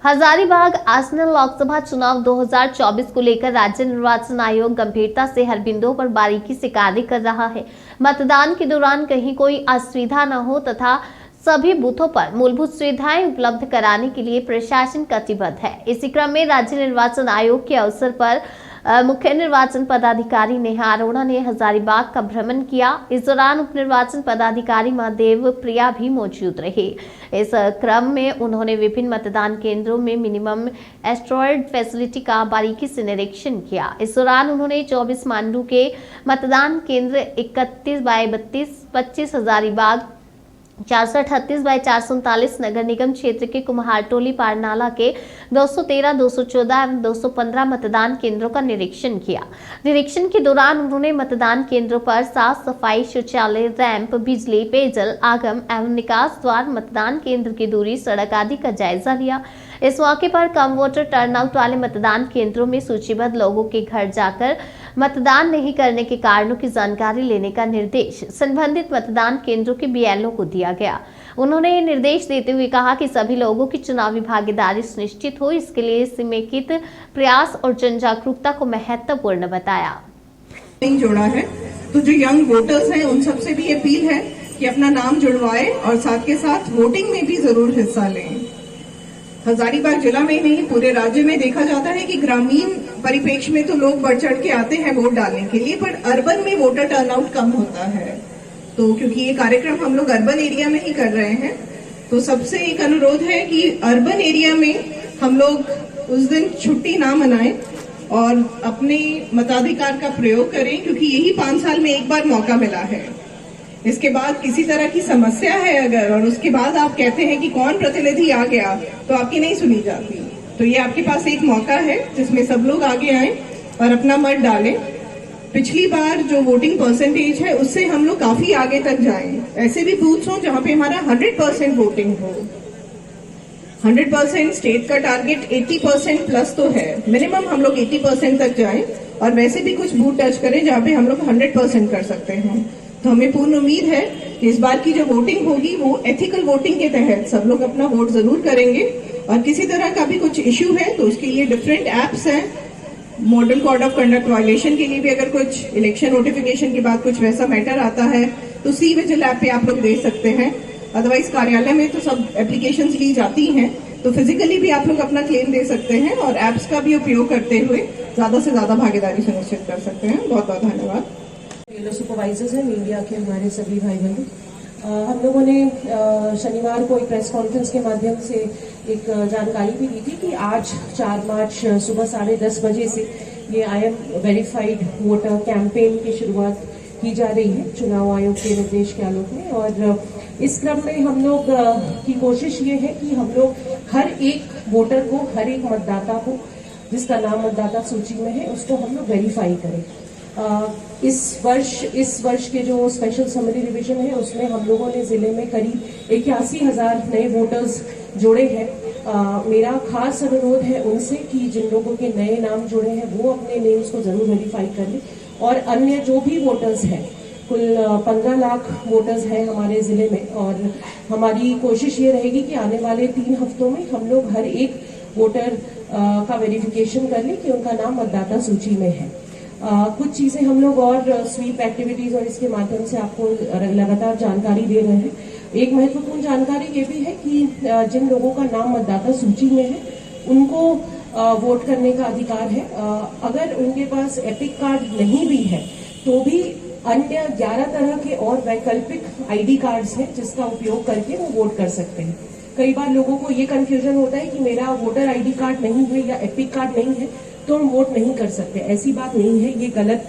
हजारीबाग आसन्न लोकसभा चुनाव 2024 को लेकर राज्य निर्वाचन आयोग गंभीरता से हर बिंदु पर बारीकी से कार्य कर रहा है। मतदान के दौरान कहीं कोई असुविधा न हो तथा सभी बूथों पर मूलभूत सुविधाएं उपलब्ध कराने के लिए प्रशासन कटिबद्ध है। इसी क्रम में राज्य निर्वाचन आयोग के अवसर पर मुख्य निर्वाचन पदाधिकारी नेहा अरोड़ा ने हजारीबाग का भ्रमण किया। इस दौरान उप निर्वाचन पदाधिकारी महादेव प्रिया भी मौजूद रहे। इस क्रम में उन्होंने विभिन्न मतदान केंद्रों में मिनिमम एस्ट्रॉयड फैसिलिटी का बारीकी से निरीक्षण किया। इस दौरान उन्होंने 24 मांडू के मतदान केंद्र 31/32, 25 हजारीबाग 438/439 नगर निगम क्षेत्र के कुम्हारटोली पारनाला के 213, 214 एवं 215 मतदान केंद्रों का निरीक्षण किया। निरीक्षण के दौरान उन्होंने मतदान केंद्रों पर साफ सफाई, शौचालय, रैंप, बिजली, पेयजल, आगम एवं निकास द्वार, मतदान केंद्र की दूरी, सड़क आदि का जायजा लिया। इस मौके पर कम वोटर टर्नआउट वाले मतदान केंद्रों में सूचीबद्ध लोगों के घर जाकर मतदान नहीं करने के कारणों की जानकारी लेने का निर्देश संबंधित मतदान केंद्रों के बीएलओ को दिया गया। उन्होंने ये निर्देश देते हुए कहा कि सभी लोगों की चुनावी भागीदारी सुनिश्चित हो, इसके लिए समेकित प्रयास और जन जागरूकता को महत्वपूर्ण बताया। जोड़ा है तो जो यंग वोटर्स हैं उन सबसे भी अपील है कि अपना नाम जुड़वाएं और साथ के साथ वोटिंग में भी जरूर हिस्सा लें। हजारीबाग जिला में नहीं पूरे राज्य में देखा जाता है कि ग्रामीण परिप्रेक्ष्य में तो लोग बढ़ चढ़ के आते हैं वोट डालने के लिए, पर अर्बन में वोटर टर्नआउट कम होता है। तो क्योंकि ये कार्यक्रम हम लोग अर्बन एरिया में ही कर रहे हैं, तो सबसे एक अनुरोध है कि अर्बन एरिया में हम लोग उस दिन छुट्टी ना मनाएं और अपने मताधिकार का प्रयोग करें, क्योंकि यही 5 साल में एक बार मौका मिला है। इसके बाद किसी तरह की समस्या है अगर, और उसके बाद आप कहते हैं कि कौन प्रतिनिधि आ गया, तो आपकी नहीं सुनी जाती। तो ये आपके पास एक मौका है जिसमें सब लोग आगे आए और अपना मत डालें। पिछली बार जो वोटिंग परसेंटेज है उससे हम लोग काफी आगे तक जाएं। ऐसे भी बूथ्स हो जहां पे हमारा 100% वोटिंग हो। 100% स्टेट का टारगेट 80% प्लस तो है, मिनिमम हम लोग 80% तक जाएं और वैसे भी कुछ बूथ टच करें जहां पे हम लोग 100% कर सकते हैं। तो हमें पूर्ण उम्मीद है कि इस बार की जो वोटिंग होगी वो एथिकल वोटिंग के तहत सब लोग अपना वोट जरूर करेंगे। और किसी तरह का भी कुछ इश्यू है तो उसके लिए डिफरेंट एप्स हैं। Model code of conduct violation के लिए भी अगर कुछ इलेक्शन नोटिफिकेशन के बाद कुछ वैसा मैटर आता है तो सी विजिल ऐप पे आप लोग दे सकते हैं। अदरवाइज कार्यालय में तो सब एप्लीकेशंस ली जाती हैं, तो फिजिकली भी आप लोग अपना क्लेम दे सकते हैं और एप्स का भी उपयोग करते हुए ज्यादा से ज्यादा भागीदारी सुनिश्चित कर सकते हैं। बहुत बहुत धन्यवाद। सुपरवाइजर्स हैं मीडिया के हमारे सभी भाई बंधु, हम लोगों ने शनिवार को एक प्रेस कॉन्फ्रेंस के माध्यम से एक जानकारी भी दी थी कि आज 4 मार्च सुबह 10:30 बजे से ये I am verified voter campaign की शुरुआत की जा रही है चुनाव आयोग के निर्देश के आलोक में। और इस क्रम में हम लोग की कोशिश ये है कि हम लोग हर एक वोटर को, हर एक मतदाता को जिसका नाम मतदाता सूची में है उसको हम लोग वेरीफाई करें। इस वर्ष के जो स्पेशल समरी रिवीजन है उसमें हम लोगों ने जिले में करीब 81,000 नए वोटर्स जोड़े हैं। मेरा खास अनुरोध है उनसे कि जिन लोगों के नए नाम जुड़े हैं वो अपने नेम्स को जरूर वेरीफाई कर लें। और अन्य जो भी वोटर्स हैं, कुल 15 लाख वोटर्स हैं हमारे जिले में, और हमारी कोशिश ये रहेगी कि आने वाले 3 हफ्तों में हम लोग हर एक वोटर का वेरिफिकेशन कर लें कि उनका नाम मतदाता सूची में है। कुछ चीजें हम लोग और स्वीप एक्टिविटीज और इसके माध्यम से आपको लगातार जानकारी दे रहे हैं। एक महत्वपूर्ण जानकारी ये भी है कि जिन लोगों का नाम मतदाता सूची में है उनको वोट करने का अधिकार है। अगर उनके पास एपिक कार्ड नहीं भी है तो भी अन्य 11 तरह के और वैकल्पिक आईडी कार्ड्स हैं जिसका उपयोग करके वो वोट कर सकते हैं। कई बार लोगों को ये कंफ्यूजन होता है कि मेरा वोटर आईडी कार्ड नहीं है या एपिक कार्ड नहीं है तो हम वोट नहीं कर सकते। ऐसी बात नहीं है, ये गलत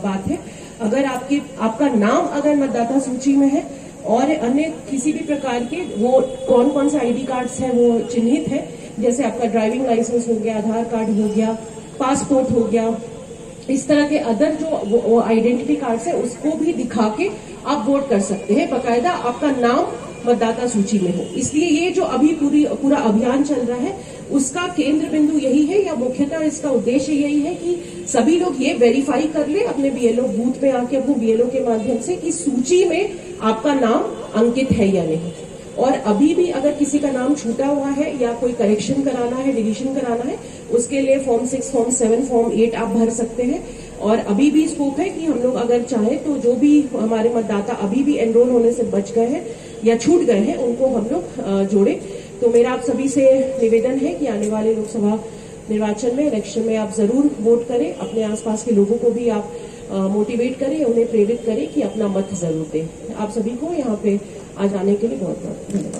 बात है। अगर आपका नाम अगर मतदाता सूची में है और अन्य किसी भी प्रकार के वो कौन से आईडी कार्ड्स हैं वो चिन्हित है, जैसे आपका ड्राइविंग लाइसेंस हो गया, आधार कार्ड हो गया, पासपोर्ट हो गया, इस तरह के अदर जो आइडेंटिटी कार्ड्स है उसको भी दिखा के आप वोट कर सकते हैं, बाकायदा आपका नाम मतदाता सूची में हो। इसलिए ये जो अभी पूरा अभियान चल रहा है उसका केंद्र बिंदु यही है, या मुख्यतः इसका उद्देश्य यही है कि सभी लोग ये वेरीफाई कर ले अपने बीएलओ बूथ पे आके, अपने बीएलओ के माध्यम से कि सूची में आपका नाम अंकित है या नहीं। और अभी भी अगर किसी का नाम छूटा हुआ है या कोई करेक्शन कराना है, डिलीशन कराना है, उसके लिए फॉर्म 6, फॉर्म 7, फॉर्म 8 आप भर सकते हैं। और अभी भी स्कोप है कि हम लोग अगर चाहे तो जो भी हमारे मतदाता अभी भी एनरोल होने से बच गए हैं या छूट गए हैं, उनको हम लोग जोड़े। तो मेरा आप सभी से निवेदन है कि आने वाले लोकसभा निर्वाचन में, इलेक्शन में आप जरूर वोट करें। अपने आसपास के लोगों को भी आप मोटिवेट करें, उन्हें प्रेरित करें कि अपना मत जरूर दें। आप सभी को यहाँ पे आज आने के लिए बहुत बहुत धन्यवाद।